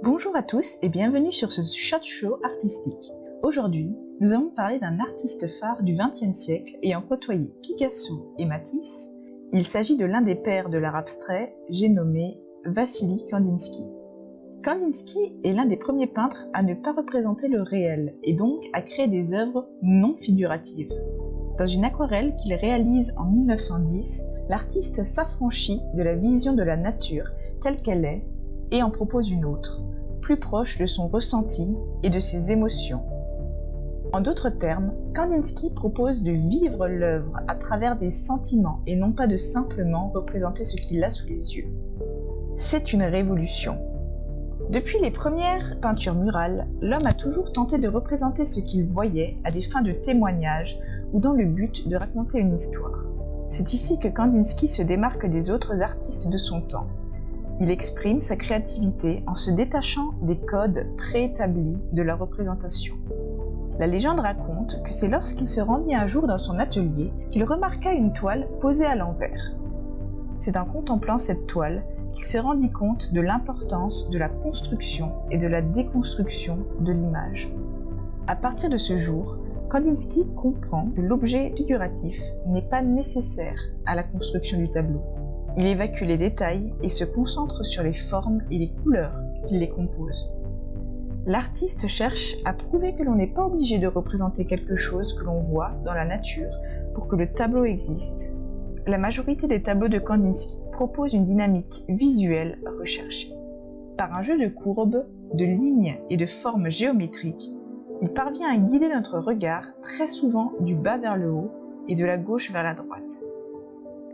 Bonjour à tous et bienvenue sur ce shot show artistique. Aujourd'hui, nous allons parler d'un artiste phare du XXe siècle ayant côtoyé Picasso et Matisse. Il s'agit de l'un des pères de l'art abstrait, j'ai nommé Vassili Kandinsky. Kandinsky est l'un des premiers peintres à ne pas représenter le réel et donc à créer des œuvres non figuratives. Dans une aquarelle qu'il réalise en 1910, l'artiste s'affranchit de la vision de la nature telle qu'elle est et en propose une autre, plus proche de son ressenti et de ses émotions. En d'autres termes, Kandinsky propose de vivre l'œuvre à travers des sentiments et non pas de simplement représenter ce qu'il a sous les yeux. C'est une révolution. Depuis les premières peintures murales, l'homme a toujours tenté de représenter ce qu'il voyait à des fins de témoignage ou dans le but de raconter une histoire. C'est ici que Kandinsky se démarque des autres artistes de son temps. Il exprime sa créativité en se détachant des codes préétablis de la représentation. La légende raconte que c'est lorsqu'il se rendit un jour dans son atelier qu'il remarqua une toile posée à l'envers. C'est en contemplant cette toile qu'il se rendit compte de l'importance de la construction et de la déconstruction de l'image. À partir de ce jour, Kandinsky comprend que l'objet figuratif n'est pas nécessaire à la construction du tableau. Il évacue les détails et se concentre sur les formes et les couleurs qui les composent. L'artiste cherche à prouver que l'on n'est pas obligé de représenter quelque chose que l'on voit dans la nature pour que le tableau existe. La majorité des tableaux de Kandinsky proposent une dynamique visuelle recherchée. Par un jeu de courbes, de lignes et de formes géométriques, il parvient à guider notre regard très souvent du bas vers le haut et de la gauche vers la droite.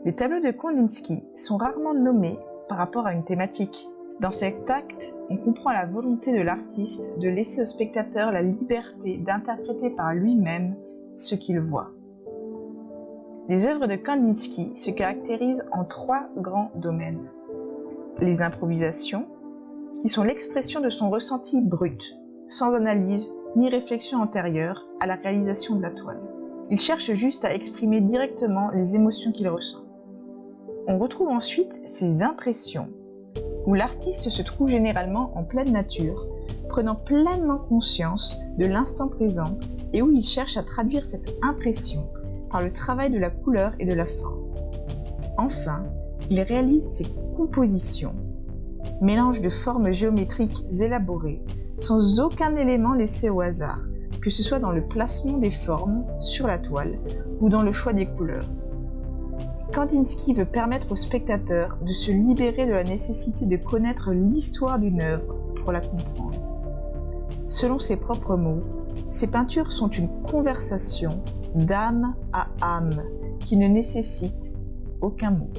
Les tableaux de Kandinsky sont rarement nommés par rapport à une thématique. Dans cet acte, on comprend la volonté de l'artiste de laisser au spectateur la liberté d'interpréter par lui-même ce qu'il voit. Les œuvres de Kandinsky se caractérisent en trois grands domaines. Les improvisations, qui sont l'expression de son ressenti brut, sans analyse ni réflexion antérieure à la réalisation de la toile. Il cherche juste à exprimer directement les émotions qu'il ressent. On retrouve ensuite ses impressions, où l'artiste se trouve généralement en pleine nature, prenant pleinement conscience de l'instant présent et où il cherche à traduire cette impression par le travail de la couleur et de la forme. Enfin, il réalise ses compositions, mélange de formes géométriques élaborées, sans aucun élément laissé au hasard, que ce soit dans le placement des formes sur la toile ou dans le choix des couleurs. Kandinsky veut permettre au spectateur de se libérer de la nécessité de connaître l'histoire d'une œuvre pour la comprendre. Selon ses propres mots, ses peintures sont une conversation d'âme à âme qui ne nécessite aucun mot.